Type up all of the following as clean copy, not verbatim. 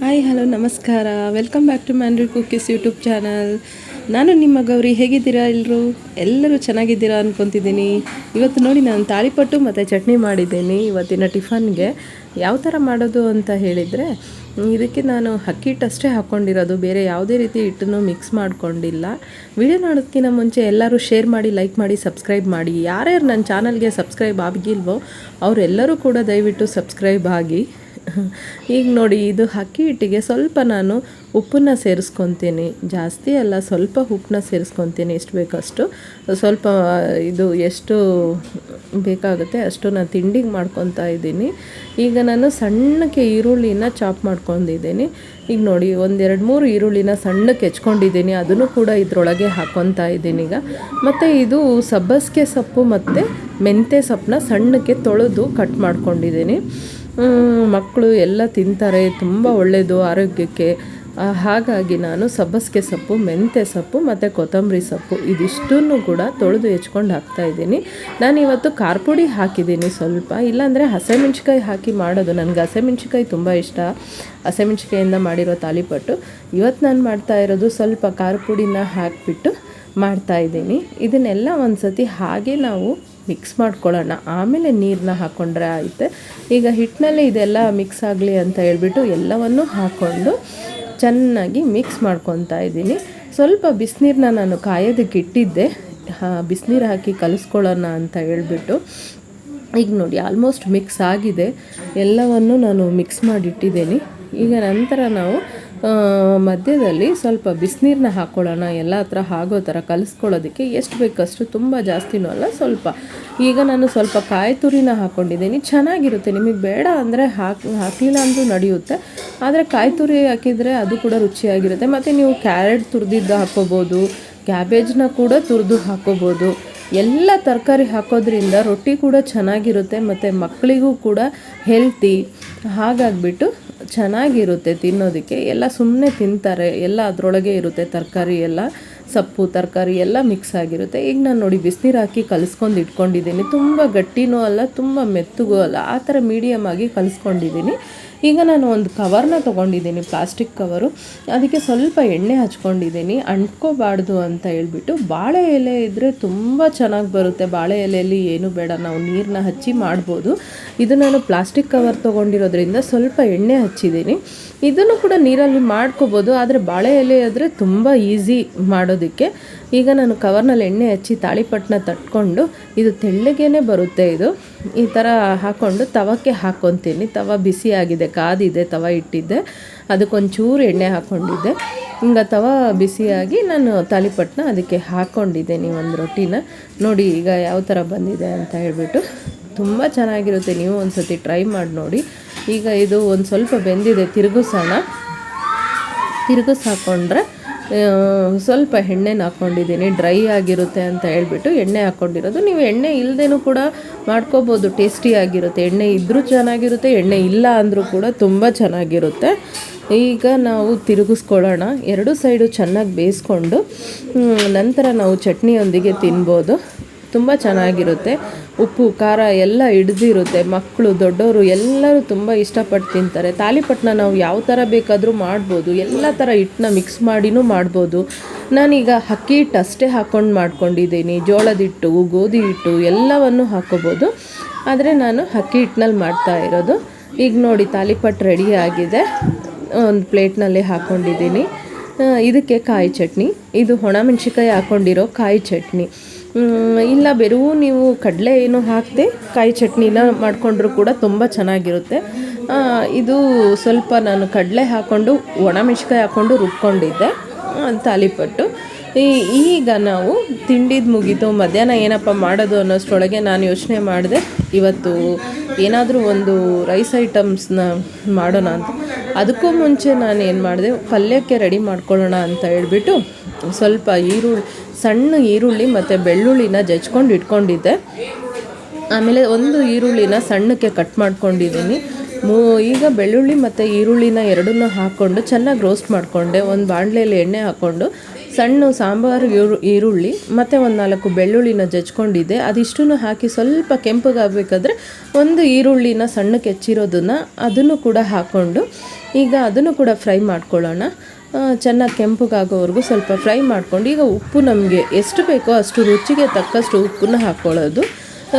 Hi hello ನಮಸ್ಕಾರ, welcome back to ಮ್ಯಾಂಡ್ರಿ cookies YouTube channel. ನಾನು ನಿಮ್ಮ ಗೌರಿ. ಹೇಗಿದ್ದೀರಾ ಎಲ್ಲರೂ ಚೆನ್ನಾಗಿದ್ದೀರಾ ಅಂದ್ಕೊತಿದ್ದೀನಿ. ಇವತ್ತು ನೋಡಿ ನಾನು ತಾಳಿಪಟ್ಟು ಮತ್ತು ಚಟ್ನಿ ಮಾಡಿದ್ದೀನಿ ಇವತ್ತಿನ ಟಿಫನ್ಗೆ. ಯಾವ ಥರ ಮಾಡೋದು ಅಂತ ಹೇಳಿದರೆ, ಇದಕ್ಕೆ ನಾನು ಅಕ್ಕಿ ಹಿಟ್ಟಷ್ಟೇ ಹಾಕ್ಕೊಂಡಿರೋದು, ಬೇರೆ ಯಾವುದೇ ರೀತಿ ಹಿಟ್ಟನ್ನು ಮಿಕ್ಸ್ ಮಾಡ್ಕೊಂಡಿಲ್ಲ. ವಿಡಿಯೋ ನೋಡೋದಕ್ಕಿಂತ ಮುಂಚೆ ಎಲ್ಲರೂ ಶೇರ್ ಮಾಡಿ, ಲೈಕ್ ಮಾಡಿ, ಸಬ್ಸ್ಕ್ರೈಬ್ ಮಾಡಿ. ಯಾರ್ಯಾರು ನನ್ನ ಚಾನಲ್ಗೆ ಸಬ್ಸ್ಕ್ರೈಬ್ ಆಗಿಲ್ವೋ ಅವರೆಲ್ಲರೂ ಕೂಡ ದಯವಿಟ್ಟು ಸಬ್ಸ್ಕ್ರೈಬ್ ಆಗಿ. ಈಗ ನೋಡಿ, ಇದು ಅಕ್ಕಿ ಹಿಟ್ಟಿಗೆ ಸ್ವಲ್ಪ ನಾನು ಉಪ್ಪನ್ನು ಸೇರಿಸ್ಕೊತೀನಿ. ಜಾಸ್ತಿ ಅಲ್ಲ, ಸ್ವಲ್ಪ ಉಪ್ಪನ್ನ ಸೇರಿಸ್ಕೊತೀನಿ. ಎಷ್ಟು ಬೇಕಷ್ಟು, ಸ್ವಲ್ಪ ಇದು ಎಷ್ಟು ಬೇಕಾಗುತ್ತೆ ಅಷ್ಟು ನಾನು ತಿಂಡಿಗೆ ಮಾಡ್ಕೊತಾ ಇದ್ದೀನಿ. ಈಗ ನಾನು ಸಣ್ಣಕ್ಕೆ ಈರುಳ್ಳಿನ ಚಾಪ್ ಮಾಡ್ಕೊಂಡಿದ್ದೀನಿ. ಈಗ ನೋಡಿ, 1-2-3 ಈರುಳ್ಳಿನ ಸಣ್ಣಕ್ಕೆ ಹೆಚ್ಕೊಂಡಿದ್ದೀನಿ. ಅದನ್ನು ಕೂಡ ಇದರೊಳಗೆ ಹಾಕ್ಕೊತಾ ಇದ್ದೀನಿ ಈಗ. ಮತ್ತು ಇದು ಸಬ್ಬಸಿಗೆ ಸೊಪ್ಪು ಮತ್ತು ಮೆಂತ್ಯ ಸೊಪ್ಪನ್ನ ಸಣ್ಣಕ್ಕೆ ತೊಳೆದು ಕಟ್ ಮಾಡ್ಕೊಂಡಿದ್ದೀನಿ. ಮಕ್ಕಳು ಎಲ್ಲ ತಿಂತಾರೆ, ತುಂಬ ಒಳ್ಳೆಯದು ಆರೋಗ್ಯಕ್ಕೆ. ಹಾಗಾಗಿ ನಾನು ಸಬ್ಬಸಿಗೆ ಸೊಪ್ಪು, ಮೆಂತ್ಯ ಸೊಪ್ಪು ಮತ್ತು ಕೊತ್ತಂಬರಿ ಸೊಪ್ಪು ಇದಿಷ್ಟನ್ನು ಕೂಡ ತೊಳೆದು ಹೆಚ್ಕೊಂಡು ಹಾಕ್ತಾಯಿದ್ದೀನಿ. ನಾನಿವತ್ತು ಖಾರ ಪುಡಿ ಹಾಕಿದ್ದೀನಿ ಸ್ವಲ್ಪ, ಇಲ್ಲಾಂದರೆ ಹಸಿಮೆಣ್ಸಿಕಾಯಿ ಹಾಕಿ ಮಾಡೋದು. ನನಗೆ ಹಸಿಮೆಣ್ಸಿಕಾಯಿ ತುಂಬ ಇಷ್ಟ. ಹಸಿಮೆಣ್ಸಿಕಾಯಿಂದ ಮಾಡಿರೋ ತಾಳಿಪಟ್ಟು. ಇವತ್ತು ನಾನು ಮಾಡ್ತಾ ಇರೋದು ಸ್ವಲ್ಪ ಖಾರ ಪುಡಿನ ಹಾಕಿಬಿಟ್ಟು ಮಾಡ್ತಾಯಿದ್ದೀನಿ. ಇದನ್ನೆಲ್ಲ ಒಂದು ಸತಿ ಹಾಗೆ ನಾವು ಮಿಕ್ಸ್ ಮಾಡ್ಕೊಳ್ಳೋಣ, ಆಮೇಲೆ ನೀರನ್ನ ಹಾಕ್ಕೊಂಡ್ರೆ ಆಯಿತೆ. ಈಗ ಹಿಟ್ಟಿನಲ್ಲಿ ಇದೆಲ್ಲ ಮಿಕ್ಸ್ ಆಗಲಿ ಅಂತ ಹೇಳ್ಬಿಟ್ಟು ಎಲ್ಲವನ್ನು ಹಾಕ್ಕೊಂಡು ಚೆನ್ನಾಗಿ ಮಿಕ್ಸ್ ಮಾಡ್ಕೊತಾ ಇದ್ದೀನಿ. ಸ್ವಲ್ಪ ಬಿಸಿನೀರನ್ನ ನಾನು ಕಾಯೋದಕ್ಕೆ ಇಟ್ಟಿದ್ದೆ, ಬಿಸಿನೀರು ಹಾಕಿ ಕಲಿಸ್ಕೊಳ್ಳೋಣ ಅಂತ ಹೇಳ್ಬಿಟ್ಟು. ಈಗ ನೋಡಿ, ಆಲ್ಮೋಸ್ಟ್ ಮಿಕ್ಸ್ ಆಗಿದೆ. ಎಲ್ಲವನ್ನು ನಾನು ಮಿಕ್ಸ್ ಮಾಡಿಟ್ಟಿದ್ದೀನಿ. ಈಗ ನಂತರ ನಾವು ಮಧ್ಯದಲ್ಲಿ ಸ್ವಲ್ಪ ಬಿಸಿನೀರನ್ನ ಹಾಕ್ಕೊಳ್ಳೋಣ, ಎಲ್ಲ ಹತ್ರ ಆಗೋ ಥರ ಕಲಿಸ್ಕೊಳ್ಳೋದಕ್ಕೆ. ಎಷ್ಟು ಬೇಕಷ್ಟು, ತುಂಬ ಜಾಸ್ತಿನೂ ಅಲ್ಲ, ಸ್ವಲ್ಪ. ಈಗ ನಾನು ಸ್ವಲ್ಪ ಕಾಯಿ ತುರಿನ ಹಾಕ್ಕೊಂಡಿದ್ದೀನಿ. ಚೆನ್ನಾಗಿರುತ್ತೆ. ನಿಮಗೆ ಬೇಡ ಅಂದರೆ ಹಾಕಲಿಲ್ಲ ಅಂದರೂ ನಡೆಯುತ್ತೆ, ಆದರೆ ಕಾಯಿ ತುರಿ ಹಾಕಿದರೆ ಅದು ಕೂಡ ರುಚಿಯಾಗಿರುತ್ತೆ. ಮತ್ತು ನೀವು ಕ್ಯಾರೆಟ್ ತುರಿದಿದ್ದು ಹಾಕ್ಕೋಬೋದು, ಕ್ಯಾಬೇಜ್ನ ಕೂಡ ತುರಿದು ಹಾಕ್ಕೋಬೋದು. ಎಲ್ಲ ತರಕಾರಿ ಹಾಕೋದ್ರಿಂದ ರೊಟ್ಟಿ ಕೂಡ ಚೆನ್ನಾಗಿರುತ್ತೆ ಮತ್ತು ಮಕ್ಕಳಿಗೂ ಕೂಡ ಹೆಲ್ತಿ. ಹಾಗಾಗಿಬಿಟ್ಟು ಚೆನ್ನಾಗಿರುತ್ತೆ ತಿನ್ನೋದಕ್ಕೆ. ಎಲ್ಲ ಸುಮ್ಮನೆ ತಿಂತಾರೆ, ಎಲ್ಲ ಅದರೊಳಗೆ ಇರುತ್ತೆ, ತರಕಾರಿ ಎಲ್ಲ, ಸೊಪ್ಪು ತರಕಾರಿ ಎಲ್ಲ ಮಿಕ್ಸ್ ಆಗಿರುತ್ತೆ. ಈಗ ನಾನು ನೋಡಿ ಬಿಸಿನೀರು ಹಾಕಿ ಕಲಿಸ್ಕೊಂಡು ಇಟ್ಕೊಂಡಿದ್ದೀನಿ. ತುಂಬ ಗಟ್ಟಿನೂ ಅಲ್ಲ, ತುಂಬ ಮೆತ್ತಗೂ ಅಲ್ಲ, ಆ ಥರ ಮೀಡಿಯಮ್ ಆಗಿ ಕಲಿಸ್ಕೊಂಡಿದ್ದೀನಿ. ಈಗ ನಾನು ಒಂದು ಕವರ್ನ ತೊಗೊಂಡಿದ್ದೀನಿ, ಪ್ಲಾಸ್ಟಿಕ್ ಕವರು. ಅದಕ್ಕೆ ಸ್ವಲ್ಪ ಎಣ್ಣೆ ಹಚ್ಕೊಂಡಿದ್ದೀನಿ, ಅಂಟ್ಕೋಬಾರ್ದು ಅಂತ ಹೇಳ್ಬಿಟ್ಟು. ಬಾಳೆ ಎಲೆ ಇದ್ದರೆ ತುಂಬ ಚೆನ್ನಾಗಿ ಬರುತ್ತೆ. ಬಾಳೆ ಎಲೆಯಲ್ಲಿ ಏನು ಬೇಡ, ನಾವು ನೀರನ್ನ ಹಚ್ಚಿ ಮಾಡ್ಬೋದು. ಇದು ನಾನು ಪ್ಲಾಸ್ಟಿಕ್ ಕವರ್ ತೊಗೊಂಡಿರೋದ್ರಿಂದ ಸ್ವಲ್ಪ ಎಣ್ಣೆ ಹಚ್ಚಿದ್ದೀನಿ. ಇದನ್ನು ಕೂಡ ನೀರಲ್ಲಿ ಮಾಡ್ಕೋಬೋದು, ಆದರೆ ಬಾಳೆ ಎಲೆ ಆದರೆ ತುಂಬ ಈಸಿ ಮಾಡೋದಕ್ಕೆ. ಈಗ ನಾನು ಕವರ್ನಲ್ಲಿ ಎಣ್ಣೆ ಹಚ್ಚಿ ತಾಳಿಪಟ್ಟನ್ನ ತಟ್ಕೊಂಡು, ಇದು ತೆಳ್ಳಗೇ ಬರುತ್ತೆ, ಇದು ಈ ಥರ ಹಾಕ್ಕೊಂಡು ತವಕ್ಕೆ ಹಾಕ್ಕೊತೀನಿ. ತವ ಬಿಸಿಯಾಗಿದೆ, ಕಾದಿದೆ, ತವ ಇಟ್ಟಿದ್ದೆ, ಅದಕ್ಕೊಂಚೂರು ಎಣ್ಣೆ ಹಾಕ್ಕೊಂಡಿದ್ದೆ. ಹಿಂಗೆ ತವ ಬಿಸಿಯಾಗಿ ನಾನು ತಾಳಿಪಟ್ಟನ್ನ ಅದಕ್ಕೆ ಹಾಕ್ಕೊಂಡಿದ್ದೀನಿ, ಒಂದು ರೊಟ್ಟಿನ. ನೋಡಿ ಈಗ ಯಾವ ಥರ ಬಂದಿದೆ ಅಂತ ಹೇಳ್ಬಿಟ್ಟು. ತುಂಬ ಚೆನ್ನಾಗಿರುತ್ತೆ, ನೀವು ಒಂದು ಸತಿ ಟ್ರೈ ಮಾಡಿ ನೋಡಿ. ಈಗ ಇದು ಒಂದು ಸ್ವಲ್ಪ ಬೆಂದಿದೆ, ತಿರುಗಿಸೋಣ. ಹಾಕ್ಕೊಂಡ್ರೆ ಸ್ವಲ್ಪ ಎಣ್ಣೆನ ಹಾಕ್ಕೊಂಡಿದ್ದೀನಿ, ಡ್ರೈ ಆಗಿರುತ್ತೆ ಅಂತ ಹೇಳ್ಬಿಟ್ಟು ಎಣ್ಣೆ ಹಾಕ್ಕೊಂಡಿರೋದು. ನೀವು ಎಣ್ಣೆ ಇಲ್ಲದೇನೂ ಕೂಡ ಮಾಡ್ಕೋಬೋದು, ಟೇಸ್ಟಿಯಾಗಿರುತ್ತೆ. ಎಣ್ಣೆ ಇದ್ದರೂ ಚೆನ್ನಾಗಿರುತ್ತೆ, ಎಣ್ಣೆ ಇಲ್ಲ ಅಂದರೂ ಕೂಡ ತುಂಬ ಚೆನ್ನಾಗಿರುತ್ತೆ. ಈಗ ನಾವು ತಿರುಗಿಸ್ಕೊಳ್ಳೋಣ. ಎರಡು ಸೈಡು ಚೆನ್ನಾಗಿ ಬೇಯಿಸ್ಕೊಂಡು ನಂತರ ನಾವು ಚಟ್ನಿಯೊಂದಿಗೆ ತಿನ್ಬೋದು. ತುಂಬ ಚೆನ್ನಾಗಿರುತ್ತೆ. ಉಪ್ಪು ಖಾರ ಎಲ್ಲ ಹಿಡ್ದಿರುತ್ತೆ. ಮಕ್ಕಳು ದೊಡ್ಡವರು ಎಲ್ಲರೂ ತುಂಬ ಇಷ್ಟಪಟ್ಟು ತಿಂತಾರೆ. ತಾಳಿಪಟ್ಟನ್ನ ನಾವು ಯಾವ ಥರ ಬೇಕಾದರೂ ಮಾಡ್ಬೋದು, ಎಲ್ಲ ಥರ ಹಿಟ್ಟನ್ನ ಮಿಕ್ಸ್ ಮಾಡಿನೂ ಮಾಡ್ಬೋದು. ನಾನೀಗ ಅಕ್ಕಿ ಹಿಟ್ಟು ಅಷ್ಟೇ ಹಾಕ್ಕೊಂಡು ಮಾಡ್ಕೊಂಡಿದ್ದೀನಿ. ಜೋಳದ ಹಿಟ್ಟು, ಗೋಧಿ ಹಿಟ್ಟು ಎಲ್ಲವನ್ನು ಹಾಕ್ಕೋಬೋದು, ಆದರೆ ನಾನು ಅಕ್ಕಿ ಹಿಟ್ಟಿನಲ್ಲಿ ಮಾಡ್ತಾ ಇರೋದು. ಈಗ ನೋಡಿ, ತಾಳಿಪಟ್ಟು ರೆಡಿ ಆಗಿದೆ. ಒಂದು ಪ್ಲೇಟ್ನಲ್ಲಿ ಹಾಕ್ಕೊಂಡಿದ್ದೀನಿ. ಇದಕ್ಕೆ ಕಾಯಿ ಚಟ್ನಿ, ಇದು ಒಣಮೆಣ್ಸಿಕಾಯಿ ಹಾಕ್ಕೊಂಡಿರೋ ಕಾಯಿ ಚಟ್ನಿ. ಇಲ್ಲ ಬೆರೂ ನೀವು ಕಡಲೆ ಏನು ಹಾಕದೆ ಕಾಯಿ ಚಟ್ನಿನ ಮಾಡಿಕೊಂಡ್ರೂ ಕೂಡ ತುಂಬ ಚೆನ್ನಾಗಿರುತ್ತೆ. ಇದು ಸ್ವಲ್ಪ ನಾನು ಕಡಲೆ ಹಾಕ್ಕೊಂಡು ಒಣಮೆಣ್ಸಿಕಾಯಿ ಹಾಕ್ಕೊಂಡು ರುಬ್ಕೊಂಡಿದ್ದೆ ತಾಳಿಪಟ್ಟು. ಈಗ ನಾವು ತಿಂಡಿದು ಮುಗೀತು. ಮಧ್ಯಾಹ್ನ ಏನಪ್ಪ ಮಾಡೋದು ಅನ್ನೋಷ್ಟರೊಳಗೆ ನಾನು ಯೋಚನೆ ಮಾಡಿದೆ, ಇವತ್ತು ಏನಾದರೂ ಒಂದು ರೈಸ್ ಐಟಮ್ಸ್ನ ಮಾಡೋಣ ಅಂತ. ಅದಕ್ಕೂ ಮುಂಚೆ ನಾನು ಏನು ಮಾಡಿದೆ, ಪಲ್ಯಕ್ಕೆ ರೆಡಿ ಮಾಡ್ಕೊಳ್ಳೋಣ ಅಂತ ಹೇಳ್ಬಿಟ್ಟು ಸ್ವಲ್ಪ ಸಣ್ಣ ಈರುಳ್ಳಿ ಮತ್ತು ಬೆಳ್ಳುಳ್ಳಿನ ಜಜ್ಕೊಂಡು ಇಟ್ಕೊಂಡಿದ್ದೆ. ಆಮೇಲೆ ಒಂದು ಈರುಳ್ಳಿನ ಸಣ್ಣಕ್ಕೆ ಕಟ್ ಮಾಡ್ಕೊಂಡಿದ್ದೀನಿ. ಈಗ ಬೆಳ್ಳುಳ್ಳಿ ಮತ್ತು ಈರುಳ್ಳಿನ ಎರಡನ್ನೂ ಹಾಕ್ಕೊಂಡು ಚೆನ್ನಾಗಿ ರೋಸ್ಟ್ ಮಾಡಿಕೊಂಡೆ. ಒಂದು ಬಾಣಲೆಯಲ್ಲಿ ಎಣ್ಣೆ ಹಾಕ್ಕೊಂಡು ಸಣ್ಣ ಸಾಂಬಾರು ಈರುಳ್ಳಿ ಮತ್ತು ಒಂದು 4 ಬೆಳ್ಳುಳ್ಳಿನ ಜಜ್ಕೊಂಡಿದ್ದೆ. ಅದಿಷ್ಟನ್ನು ಹಾಕಿ ಸ್ವಲ್ಪ ಕೆಂಪಗಾಗಬೇಕಾದ್ರೆ ಒಂದು ಈರುಳ್ಳಿನ ಸಣ್ಣಕ್ಕೆ ಹೆಚ್ಚಿರೋದನ್ನು ಅದನ್ನು ಕೂಡ ಹಾಕ್ಕೊಂಡು ಈಗ ಅದನ್ನು ಕೂಡ ಫ್ರೈ ಮಾಡ್ಕೊಳ್ಳೋಣ. ಚೆನ್ನಾಗಿ ಕೆಂಪಗಾಗೋವರೆಗೂ ಸ್ವಲ್ಪ ಫ್ರೈ ಮಾಡ್ಕೊಂಡು ಈಗ ಉಪ್ಪು ನಮಗೆ ಎಷ್ಟು ಬೇಕೋ ಅಷ್ಟು ರುಚಿಗೆ ತಕ್ಕಷ್ಟು ಉಪ್ಪನ್ನ ಹಾಕ್ಕೊಳ್ಳೋದು.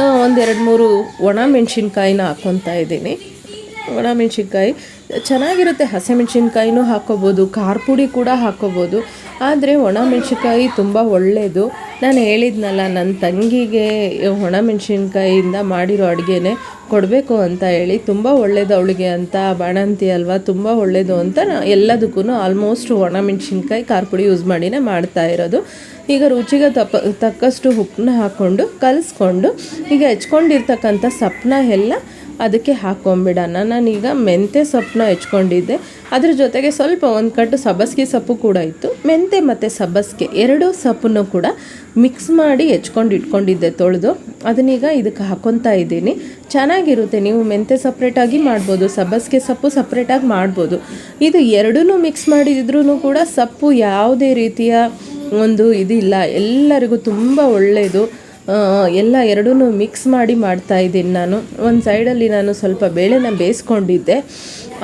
1-2-3 ಒಣ ಮೆಣಸಿನ್ಕಾಯಿನ ಹಾಕ್ಕೊತಾ ಇದ್ದೀನಿ. ಒಣ ಮೆಣಸಿನ್ಕಾಯಿ ಚೆನ್ನಾಗಿರುತ್ತೆ, ಹಸಿಮೆಣ್ಸಿನ್ಕಾಯಿನೂ ಹಾಕ್ಕೋಬೋದು, ಖಾರ ಪುಡಿ ಕೂಡ ಹಾಕ್ಕೋಬೋದು. ಆದರೆ ಒಣ ಮೆಣಸಿನ್ಕಾಯಿ ತುಂಬ ಒಳ್ಳೆಯದು. ನಾನು ಹೇಳಿದ್ನಲ್ಲ, ನನ್ನ ತಂಗಿಗೆ ಒಣ ಮೆಣಸಿನ್ಕಾಯಿಯಿಂದ ಮಾಡಿರೋ ಅಡುಗೆನೇ ಕೊಡಬೇಕು ಅಂತ ಹೇಳಿ, ತುಂಬ ಒಳ್ಳೇದು ಅವಳಿಗೆ ಅಂತ, ಬಾಣಂತಿ ಅಲ್ವಾ, ತುಂಬ ಒಳ್ಳೆಯದು ಅಂತ ಎಲ್ಲದಕ್ಕೂ ಆಲ್ಮೋಸ್ಟ್ ಒಣ ಮೆಣಸಿನ್ಕಾಯಿ ಖಾರ ಪುಡಿ ಯೂಸ್ ಮಾಡಿನೇ ಮಾಡ್ತಾ ಇರೋದು. ಈಗ ರುಚಿಗೆ ತಕ್ಕಷ್ಟು ಉಪ್ಪನ್ನ ಹಾಕ್ಕೊಂಡು ಕಲಿಸ್ಕೊಂಡು ಈಗ ಹೆಚ್ಕೊಂಡಿರ್ತಕ್ಕಂಥ ಸೊಪ್ಪನ್ನ ಎಲ್ಲ ಅದಕ್ಕೆ ಹಾಕ್ಕೊಂಬಿಡೋಣ. ನಾನೀಗ ಮೆಂತ್ಯ ಸೊಪ್ಪನ್ನ ಹೆಚ್ಕೊಂಡಿದ್ದೆ, ಅದ್ರ ಜೊತೆಗೆ ಸ್ವಲ್ಪ ಒಂದು ಕಟ್ಟು ಸಬ್ಬಸಿಗೆ ಸೊಪ್ಪು ಕೂಡ ಇತ್ತು. ಮೆಂತ್ಯ ಮತ್ತು ಸಬ್ಬಸಿಗೆ ಎರಡೂ ಸೊಪ್ಪನ್ನು ಕೂಡ ಮಿಕ್ಸ್ ಮಾಡಿ ಹೆಚ್ಕೊಂಡು ಇಟ್ಕೊಂಡಿದ್ದೆ ತೊಳೆದು. ಅದನ್ನೀಗ ಇದಕ್ಕೆ ಹಾಕ್ಕೊತಾ ಇದ್ದೀನಿ. ಚೆನ್ನಾಗಿರುತ್ತೆ. ನೀವು ಮೆಂತ್ಯ ಸಪ್ರೇಟಾಗಿ ಮಾಡ್ಬೋದು, ಸಬ್ಬಸಿಗೆ ಸೊಪ್ಪು ಸಪ್ರೇಟಾಗಿ ಮಾಡ್ಬೋದು. ಇದು ಎರಡೂ ಮಿಕ್ಸ್ ಮಾಡಿದ್ರೂ ಕೂಡ ಸೊಪ್ಪು ಯಾವುದೇ ರೀತಿಯ ಒಂದು ಇದಿಲ್ಲ, ಎಲ್ಲರಿಗೂ ತುಂಬ ಒಳ್ಳೆಯದು. ಎಲ್ಲ ಎರಡೂ ಮಿಕ್ಸ್ ಮಾಡಿ ಮಾಡ್ತಾಯಿದ್ದೀನಿ ನಾನು. ಒಂದು ಸೈಡಲ್ಲಿ ನಾನು ಸ್ವಲ್ಪ ಬೇಳೆನ ಬೇಯಿಸ್ಕೊಂಡಿದ್ದೆ,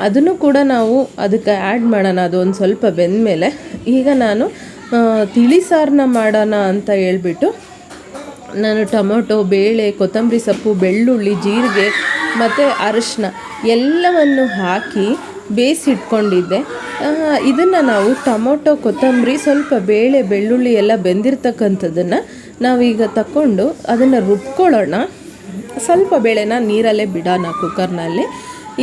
ಅದನ್ನು ಕೂಡ ನಾವು ಅದಕ್ಕೆ ಆ್ಯಡ್ ಮಾಡೋಣ. ಅದು ಒಂದು ಸ್ವಲ್ಪ ಬೆಂದಮೇಲೆ ಈಗ ನಾನು ತಿಳಿ ಸಾರನ್ನ ಮಾಡೋಣ ಅಂತ ಹೇಳ್ಬಿಟ್ಟು ನಾನು ಟೊಮೊಟೊ, ಬೇಳೆ, ಕೊತ್ತಂಬರಿ ಸೊಪ್ಪು, ಬೆಳ್ಳುಳ್ಳಿ, ಜೀರಿಗೆ ಮತ್ತು ಅರಿಶಿನ ಎಲ್ಲವನ್ನು ಹಾಕಿ ಬೇಯಿಸಿಟ್ಕೊಂಡಿದ್ದೆ. ಇದನ್ನು ನಾವು ಟೊಮೊಟೊ, ಕೊತ್ತಂಬರಿ, ಸ್ವಲ್ಪ ಬೇಳೆ, ಬೆಳ್ಳುಳ್ಳಿ ಎಲ್ಲ ಬೆಂದಿರ್ತಕ್ಕಂಥದ್ದನ್ನು ನಾವೀಗ ತಗೊಂಡು ಅದನ್ನು ರುಬ್ಕೊಳ್ಳೋಣ. ಸ್ವಲ್ಪ ಬೇಳೆನ ನೀರಲ್ಲೇ ಬಿಡೋಣ ಕುಕ್ಕರ್ನಲ್ಲಿ.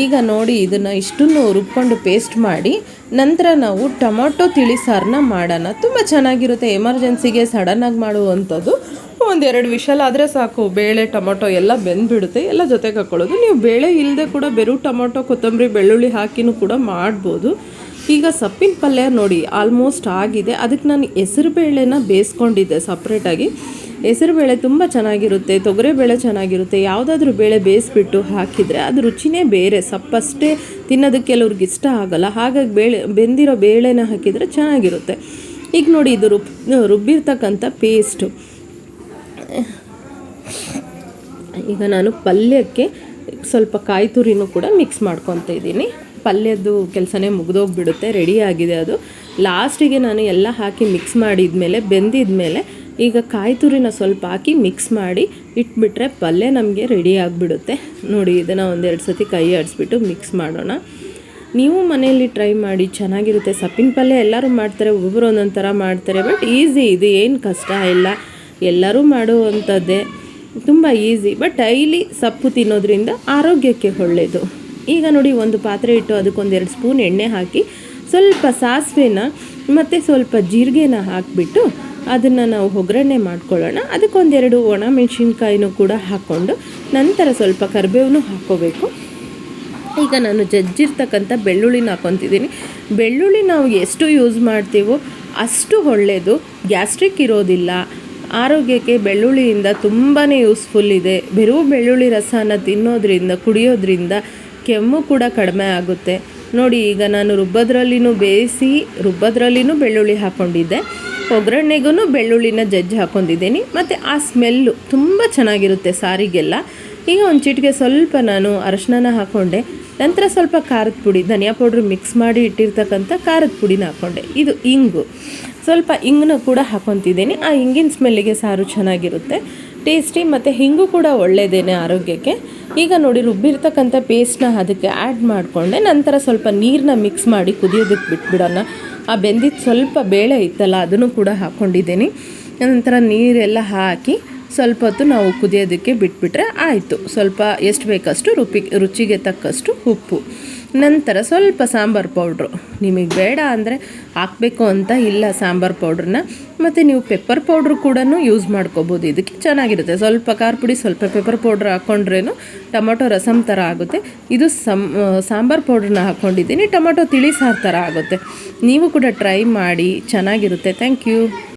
ಈಗ ನೋಡಿ, ಇದನ್ನು ಇಷ್ಟನ್ನು ರುಬ್ಕೊಂಡು ಪೇಸ್ಟ್ ಮಾಡಿ ನಂತರ ನಾವು ಟೊಮೊಟೊ ತಿಳಿ ಸಾರನ್ನ ಮಾಡೋಣ. ತುಂಬ ಚೆನ್ನಾಗಿರುತ್ತೆ. ಎಮರ್ಜೆನ್ಸಿಗೆ ಸಡನ್ನಾಗಿ ಮಾಡುವಂಥದ್ದು. 1-2 ವಿಷಲ್ ಆದರೆ ಸಾಕು, ಬೇಳೆ ಟೊಮೊಟೊ ಎಲ್ಲ ಬೆಂದುಬಿಡುತ್ತೆ. ಎಲ್ಲ ಜೊತೆಗೆ ಹಾಕ್ಕೊಳ್ಳೋದು. ನೀವು ಬೇಳೆ ಇಲ್ಲದೆ ಕೂಡ ಬೆರು ಟೊಮೊಟೊ, ಕೊತ್ತಂಬರಿ, ಬೆಳ್ಳುಳ್ಳಿ ಹಾಕಿನೂ ಕೂಡ ಮಾಡ್ಬೋದು. ಈಗ ಸೊಪ್ಪಿನ ಪಲ್ಯ ನೋಡಿ ಆಲ್ಮೋಸ್ಟ್ ಆಗಿದೆ. ಅದಕ್ಕೆ ನಾನು ಹೆಸರುಬೇಳೆನ ಬೇಯಿಸ್ಕೊಂಡಿದ್ದೆ ಸಪ್ರೇಟಾಗಿ. ಹೆಸರುಬೇಳೆ ತುಂಬ ಚೆನ್ನಾಗಿರುತ್ತೆ, ತೊಗರಿಬೇಳೆ ಚೆನ್ನಾಗಿರುತ್ತೆ. ಯಾವುದಾದ್ರೂ ಬೇಳೆ ಬೇಯಿಸ್ಬಿಟ್ಟು ಹಾಕಿದರೆ ಅದು ರುಚಿನೇ ಬೇರೆ. ಸಪ್ಪಷ್ಟೇ ತಿನ್ನೋದಕ್ಕೆ ಕೆಲವ್ರಿಗೆ ಇಷ್ಟ ಆಗೋಲ್ಲ, ಹಾಗಾಗಿ ಬೆಂದಿರೋ ಬೇಳೆನ ಹಾಕಿದರೆ ಚೆನ್ನಾಗಿರುತ್ತೆ. ಈಗ ನೋಡಿ, ಇದು ರುಬ್ಬಿರ್ತಕ್ಕಂಥ ಪೇಸ್ಟು. ಈಗ ನಾನು ಪಲ್ಯಕ್ಕೆ ಸ್ವಲ್ಪ ಕಾಯಿ ತುರಿನೂ ಕೂಡ ಮಿಕ್ಸ್ ಮಾಡ್ಕೊತಾ ಇದ್ದೀನಿ. ಪಲ್ಯದ್ದು ಕೆಲಸನೇ ಮುಗಿದೋಗ್ಬಿಡುತ್ತೆ, ರೆಡಿಯಾಗಿದೆ ಅದು. ಲಾಸ್ಟಿಗೆ ನಾನು ಎಲ್ಲ ಹಾಕಿ ಮಿಕ್ಸ್ ಮಾಡಿದ್ಮೇಲೆ ಬೆಂದಿದ್ಮೇಲೆ ಈಗ ಕಾಯಿ ತುರಿನ ಸ್ವಲ್ಪ ಹಾಕಿ ಮಿಕ್ಸ್ ಮಾಡಿ ಇಟ್ಬಿಟ್ರೆ ಪಲ್ಯ ನಮಗೆ ರೆಡಿ ಆಗಿಬಿಡುತ್ತೆ. ನೋಡಿ, ಇದನ್ನು 1-2 ಸತಿ ಕೈ ಆಡಿಸ್ಬಿಟ್ಟು ಮಿಕ್ಸ್ ಮಾಡೋಣ. ನೀವು ಮನೆಯಲ್ಲಿ ಟ್ರೈ ಮಾಡಿ, ಚೆನ್ನಾಗಿರುತ್ತೆ. ಸೊಪ್ಪಿನ ಪಲ್ಯ ಎಲ್ಲರೂ ಮಾಡ್ತಾರೆ, ಒಬ್ಬೊಬ್ಬರು ಒಂದೊಂದು ಥರ ಮಾಡ್ತಾರೆ. ಬಟ್ ಈಸಿ, ಇದು ಏನು ಕಷ್ಟ ಇಲ್ಲ, ಎಲ್ಲರೂ ಮಾಡುವಂಥದ್ದೇ, ತುಂಬ ಈಸಿ. ಬಟ್ ಡೈಲಿ ಸೊಪ್ಪು ತಿನ್ನೋದ್ರಿಂದ ಆರೋಗ್ಯಕ್ಕೆ ಒಳ್ಳೆಯದು. ಈಗ ನೋಡಿ, ಒಂದು ಪಾತ್ರೆ ಇಟ್ಟು ಅದಕ್ಕೆ 1-2 ಸ್ಪೂನ್ ಎಣ್ಣೆ ಹಾಕಿ ಸ್ವಲ್ಪ ಸಾಸಿವೆನ ಮತ್ತು ಸ್ವಲ್ಪ ಜೀರಿಗೆನ ಹಾಕಿಬಿಟ್ಟು ಅದನ್ನು ನಾವು ಒಗ್ಗರಣೆ ಮಾಡ್ಕೊಳ್ಳೋಣ. ಅದಕ್ಕೆ 1-2 ಒಣ ಮೆಣಸಿನ್ಕಾಯಿನೂ ಕೂಡ ಹಾಕ್ಕೊಂಡು ನಂತರ ಸ್ವಲ್ಪ ಕರಿಬೇವನ್ನೂ ಹಾಕ್ಕೋಬೇಕು. ಈಗ ನಾನು ಜಜ್ಜಿರ್ತಕ್ಕಂಥ ಬೆಳ್ಳುಳ್ಳಿನ ಹಾಕ್ಕೊತಿದ್ದೀನಿ. ಬೆಳ್ಳುಳ್ಳಿ ನಾವು ಎಷ್ಟು ಯೂಸ್ ಮಾಡ್ತೀವೋ ಅಷ್ಟು ಒಳ್ಳೆಯದು, ಗ್ಯಾಸ್ಟ್ರಿಕ್ ಇರೋದಿಲ್ಲ. ಆರೋಗ್ಯಕ್ಕೆ ಬೆಳ್ಳುಳ್ಳಿಯಿಂದ ತುಂಬಾ ಯೂಸ್ಫುಲ್ ಇದೆ. ಬೆರೂ ಬೆಳ್ಳುಳ್ಳಿ ರಸನ ತಿನ್ನೋದ್ರಿಂದ, ಕುಡಿಯೋದ್ರಿಂದ ಕೆಮ್ಮು ಕೂಡ ಕಡಿಮೆ ಆಗುತ್ತೆ. ನೋಡಿ, ಈಗ ನಾನು ರುಬ್ಬೋದ್ರಲ್ಲಿನೂ ಬೆಳ್ಳುಳ್ಳಿ ಹಾಕ್ಕೊಂಡಿದ್ದೆ, ಒಗ್ಗರಣೆಗೂ ಬೆಳ್ಳುಳ್ಳಿನ ಜಜ್ಜಿ ಹಾಕ್ಕೊಂಡಿದ್ದೀನಿ. ಮತ್ತು ಆ ಸ್ಮೆಲ್ಲು ತುಂಬ ಚೆನ್ನಾಗಿರುತ್ತೆ ಸಾರಿಗೆಲ್ಲ. ಈಗ ಒಂದು ಚಿಟಿಕೆ ಸ್ವಲ್ಪ ನಾನು ಅರಶಿನ ಹಾಕ್ಕೊಂಡೆ. ನಂತರ ಸ್ವಲ್ಪ ಖಾರದ ಪುಡಿ, ಧನಿಯಾ ಪೌಡ್ರ್ ಮಿಕ್ಸ್ ಮಾಡಿ ಇಟ್ಟಿರ್ತಕ್ಕಂಥ ಖಾರದ ಪುಡಿನ ಹಾಕ್ಕೊಂಡೆ. ಇದು ಇಂಗು, ಸ್ವಲ್ಪ ಇಂಗನ್ನು ಕೂಡ ಹಾಕ್ಕೊತಿದ್ದೀನಿ. ಆ ಇಂಗಿನ ಸ್ಮೆಲ್ಲಿಗೆ ಸಾರು ಚೆನ್ನಾಗಿರುತ್ತೆ, ಟೇಸ್ಟಿ. ಮತ್ತು ಹಿಂಗು ಕೂಡ ಒಳ್ಳೆಯದೇನೆ ಆರೋಗ್ಯಕ್ಕೆ. ಈಗ ನೋಡಿ, ರುಬ್ಬಿರ್ತಕ್ಕಂಥ ಪೇಸ್ಟ್ನ ಅದಕ್ಕೆ ಆ್ಯಡ್ ಮಾಡಿಕೊಂಡೆ. ನಂತರ ಸ್ವಲ್ಪ ನೀರನ್ನ ಮಿಕ್ಸ್ ಮಾಡಿ ಕುದಿಯೋದಕ್ಕೆ ಬಿಟ್ಬಿಡೋಣ. ಆ ಬೆಂದಿದ್ದು ಸ್ವಲ್ಪ ಬೇಳೆ ಇತ್ತಲ್ಲ, ಅದನ್ನು ಕೂಡ ಹಾಕ್ಕೊಂಡಿದ್ದೀನಿ. ನಂತರ ನೀರೆಲ್ಲ ಹಾಕಿ ಸ್ವಲ್ಪ ಹೊತ್ತು ನಾವು ಕುದಿಯೋದಕ್ಕೆ ಬಿಟ್ಬಿಟ್ರೆ ಆಯಿತು. ಸ್ವಲ್ಪ ಎಷ್ಟು ಬೇಕಷ್ಟು ರುಚಿಗೆ ತಕ್ಕಷ್ಟು ಉಪ್ಪು, ನಂತರ ಸ್ವಲ್ಪ ಸಾಂಬಾರು ಪೌಡ್ರು. ನಿಮಗೆ ಬೇಡ ಅಂದರೆ ಹಾಕಬೇಕು ಅಂತ ಇಲ್ಲ ಸಾಂಬಾರು ಪೌಡ್ರನ್ನ. ಮತ್ತು ನೀವು ಪೆಪ್ಪರ್ ಪೌಡ್ರು ಕೂಡ ಯೂಸ್ ಮಾಡ್ಕೋಬೋದು, ಇದಕ್ಕೆ ಚೆನ್ನಾಗಿರುತ್ತೆ. ಸ್ವಲ್ಪ ಖಾರ ಪುಡಿ, ಸ್ವಲ್ಪ ಪೆಪ್ಪರ್ ಪೌಡ್ರ್ ಹಾಕ್ಕೊಂಡ್ರೇನು ಟೊಮೊಟೊ ರಸಮ್ ಥರ ಆಗುತ್ತೆ. ಇದು ಸಾಂಬಾರು ಪೌಡ್ರನ್ನ ಹಾಕ್ಕೊಂಡಿದ್ದೀನಿ, ಟೊಮೊಟೊ ತಿಳಿ ಸಾರು ಥರ ಆಗುತ್ತೆ. ನೀವು ಕೂಡ ಟ್ರೈ ಮಾಡಿ, ಚೆನ್ನಾಗಿರುತ್ತೆ. Thank you.